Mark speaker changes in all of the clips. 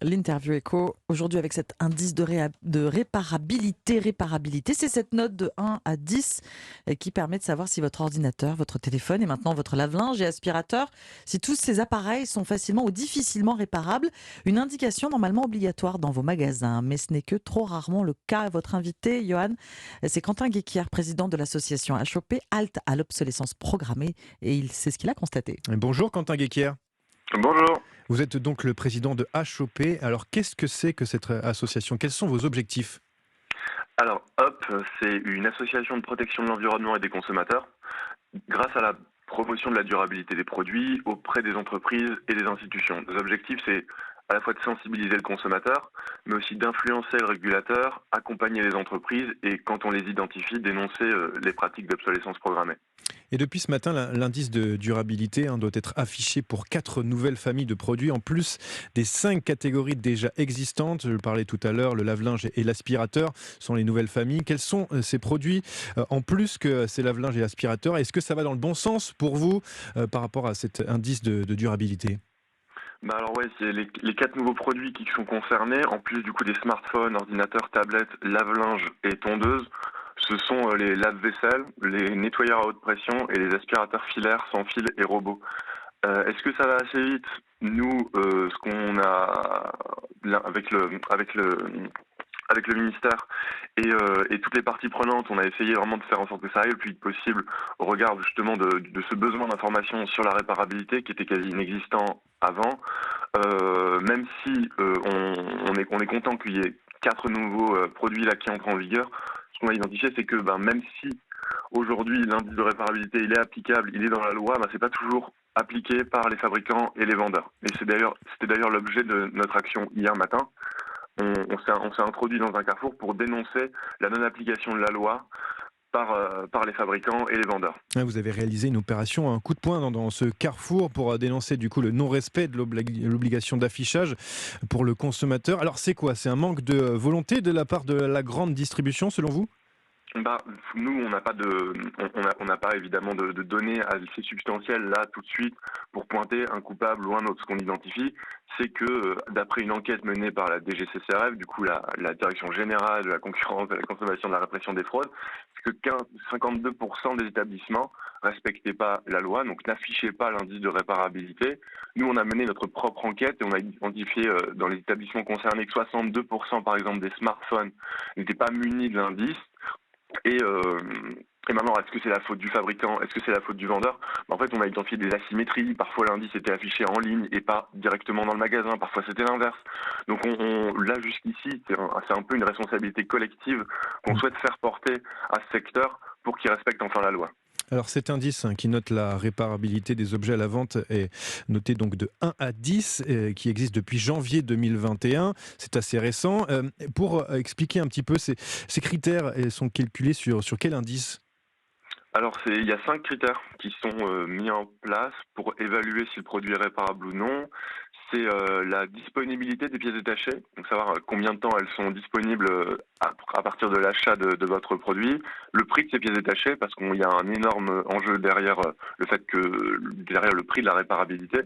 Speaker 1: L'interview écho aujourd'hui avec cet indice de réparabilité. C'est cette note de 1 à 10 qui permet de savoir si votre ordinateur, votre téléphone et maintenant votre lave-linge et aspirateur, si tous ces appareils sont facilement ou difficilement réparables. Une indication normalement obligatoire dans vos magasins, mais ce n'est que trop rarement le cas. Votre invité, Johan, c'est Quentin Guéquière, président de l'association HOP, Halte à l'obsolescence programmée, et c'est ce qu'il a constaté.
Speaker 2: Bonjour Quentin Guéquière.
Speaker 3: Bonjour.
Speaker 2: Vous êtes donc le président de HOP. Alors qu'est-ce que c'est que cette association? Quels sont vos objectifs?
Speaker 3: Alors, HOP, c'est une association de protection de l'environnement et des consommateurs. Grâce à la promotion de la durabilité des produits auprès des entreprises et des institutions. Nos objectifs, c'est à la fois de sensibiliser le consommateur, mais aussi d'influencer le régulateur, accompagner les entreprises et, quand on les identifie, dénoncer les pratiques d'obsolescence programmée.
Speaker 2: Et depuis ce matin, l'indice de durabilité doit être affiché pour 4 nouvelles familles de produits, en plus des 5 catégories déjà existantes. Je parlais tout à l'heure, le lave-linge et l'aspirateur sont les nouvelles familles. Quels sont ces produits en plus que ces lave-linge et aspirateurs? Est-ce que ça va dans le bon sens pour vous par rapport à cet indice de durabilité?
Speaker 3: Bah alors ouais, c'est les 4 nouveaux produits qui sont concernés, en plus du coup des smartphones, ordinateurs, tablettes, lave-linge et tondeuses. Ce sont les lave-vaisselle, les nettoyeurs à haute pression et les aspirateurs filaires sans fil et robots. Est-ce que ça va assez vite? Nous, ce qu'on a là, avec le ministère et toutes les parties prenantes, on a essayé vraiment de faire en sorte que ça aille le plus vite possible au regard justement de ce besoin d'information sur la réparabilité qui était quasi inexistant avant. Même si on est content qu'il y ait 4 nouveaux produits là qui entrent en vigueur, ce qu'on a identifié, c'est que même si aujourd'hui l'indice de réparabilité il est applicable, il est dans la loi, c'est pas toujours appliqué par les fabricants et les vendeurs. Et c'était d'ailleurs l'objet de notre action hier matin. On s'est introduit dans un carrefour pour dénoncer la non-application de la loi par les fabricants et les vendeurs.
Speaker 2: Vous avez réalisé une opération, un coup de poing dans ce carrefour pour dénoncer du coup le non-respect de l'obligation d'affichage pour le consommateur. Alors c'est quoi? C'est un manque de volonté de la part de la grande distribution selon vous?
Speaker 3: Bah, nous, on n'a pas évidemment de données à effet substantiel là tout de suite pour pointer un coupable ou un autre. Ce qu'on identifie, c'est que d'après une enquête menée par la DGCCRF, du coup la Direction générale de la concurrence, de la consommation, de la répression des fraudes, c'est que 52% des établissements respectaient pas la loi, donc n'affichaient pas l'indice de réparabilité. Nous, on a mené notre propre enquête et on a identifié dans les établissements concernés que 62% par exemple des smartphones n'étaient pas munis de l'indice. Et maintenant, est-ce que c'est la faute du fabricant? Est-ce que c'est la faute du vendeur? En fait, on a identifié des asymétries. Parfois, l'indice était affiché en ligne et pas directement dans le magasin. Parfois, c'était l'inverse. Donc, là, jusqu'ici, c'est un peu une responsabilité collective qu'on souhaite faire porter à ce secteur pour qu'il respecte enfin la loi.
Speaker 2: Alors cet indice qui note la réparabilité des objets à la vente est noté donc de 1 à 10, qui existe depuis janvier 2021. C'est assez récent. Pour expliquer un petit peu ces critères, sont calculés sur quel indice?
Speaker 3: Alors, il y a 5 critères qui sont mis en place pour évaluer si le produit est réparable ou non. C'est la disponibilité des pièces détachées, donc savoir combien de temps elles sont disponibles à partir de l'achat de votre produit. Le prix de ces pièces détachées, parce qu'il y a un énorme enjeu derrière derrière le prix de la réparabilité.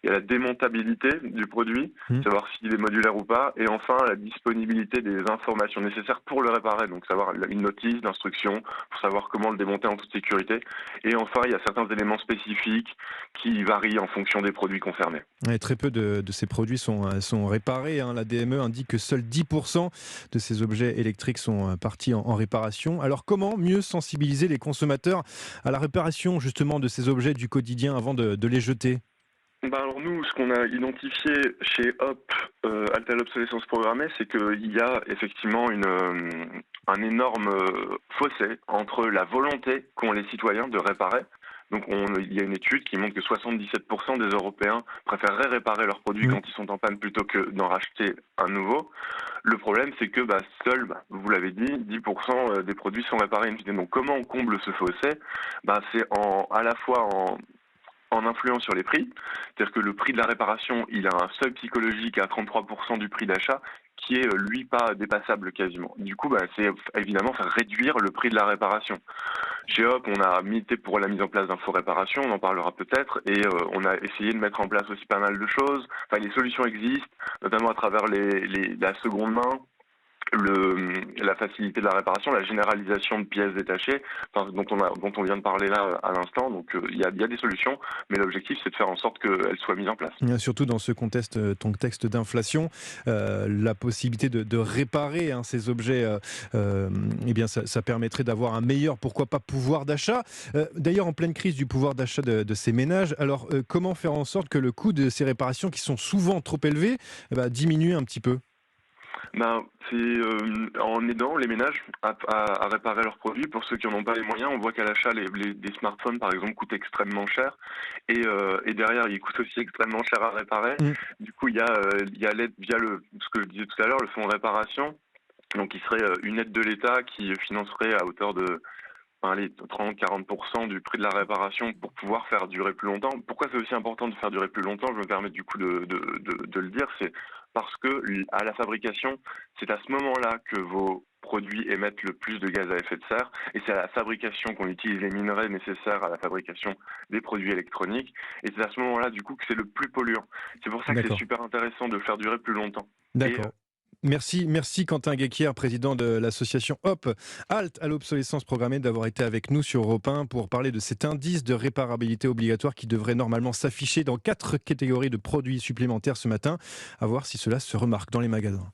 Speaker 3: Il y a la démontabilité du produit,
Speaker 2: Hmm.
Speaker 3: savoir s'il est modulaire ou pas, et enfin la disponibilité des informations nécessaires pour le réparer, donc savoir une notice d'instruction pour savoir comment le démonter en toute sécurité. Et enfin, il y a certains éléments spécifiques qui varient en fonction des produits concernés.
Speaker 2: Ouais, très peu de ces produits sont réparés. La DME indique que seuls 10% de ces objets électriques sont partis en réparation. Alors comment mieux sensibiliser les consommateurs à la réparation justement de ces objets du quotidien avant de les jeter?
Speaker 3: Alors nous, ce qu'on a identifié chez Hop, Alta l'obsolescence programmée, c'est qu'il y a effectivement un énorme fossé entre la volonté qu'ont les citoyens de réparer. Donc il y a une étude qui montre que 77% des Européens préféreraient réparer leurs produits
Speaker 2: Hmm.
Speaker 3: quand ils sont en panne plutôt que d'en racheter un nouveau. Le problème, c'est que seuls, vous l'avez dit, 10% des produits sont réparés in fine. Donc comment on comble ce fossé? C'est à la fois en influence sur les prix, c'est-à-dire que le prix de la réparation, il a un seuil psychologique à 33% du prix d'achat, qui est lui pas dépassable quasiment. Du coup, c'est évidemment faire réduire le prix de la réparation. Chez Hop, on a milité pour la mise en place d'info-réparation, on en parlera peut-être, et on a essayé de mettre en place aussi pas mal de choses. Enfin, les solutions existent, notamment à travers la seconde main, la facilité de la réparation, la généralisation de pièces détachées, dont on vient de parler là à l'instant. Donc il y a des solutions, mais l'objectif c'est de faire en sorte qu'elles soient mises en place.
Speaker 2: Surtout dans ce contexte d'inflation, la possibilité de réparer ces objets, eh bien ça permettrait d'avoir un meilleur, pourquoi pas, pouvoir d'achat. D'ailleurs, en pleine crise du pouvoir d'achat de ces ménages, alors comment faire en sorte que le coût de ces réparations, qui sont souvent trop élevés, diminue un petit peu?
Speaker 3: Ben, c'est en aidant les ménages à réparer leurs produits. Pour ceux qui n'en ont pas les moyens, on voit qu'à l'achat, des smartphones, par exemple, coûtent extrêmement cher. Et derrière, ils coûtent aussi extrêmement cher à réparer.
Speaker 2: Mm.
Speaker 3: Du coup, il y a l'aide via ce que je disais tout à l'heure, le fonds de réparation. Donc, qui serait une aide de l'État qui financerait à hauteur de 30-40% du prix de la réparation pour pouvoir faire durer plus longtemps. Pourquoi c'est aussi important de faire durer plus longtemps? Je me permets du coup de le dire, c'est parce que à la fabrication, c'est à ce moment-là que vos produits émettent le plus de gaz à effet de serre, et c'est à la fabrication qu'on utilise les minerais nécessaires à la fabrication des produits électroniques, et c'est à ce moment-là du coup que c'est le plus polluant. C'est pour ça que c'est
Speaker 2: D'accord.
Speaker 3: super intéressant de faire durer plus longtemps. Et
Speaker 2: D'accord. Merci Quentin Guéquière, président de l'association Hop, Halte à l'obsolescence programmée, d'avoir été avec nous sur Europe 1 pour parler de cet indice de réparabilité obligatoire qui devrait normalement s'afficher dans 4 catégories de produits supplémentaires ce matin. À voir si cela se remarque dans les magasins.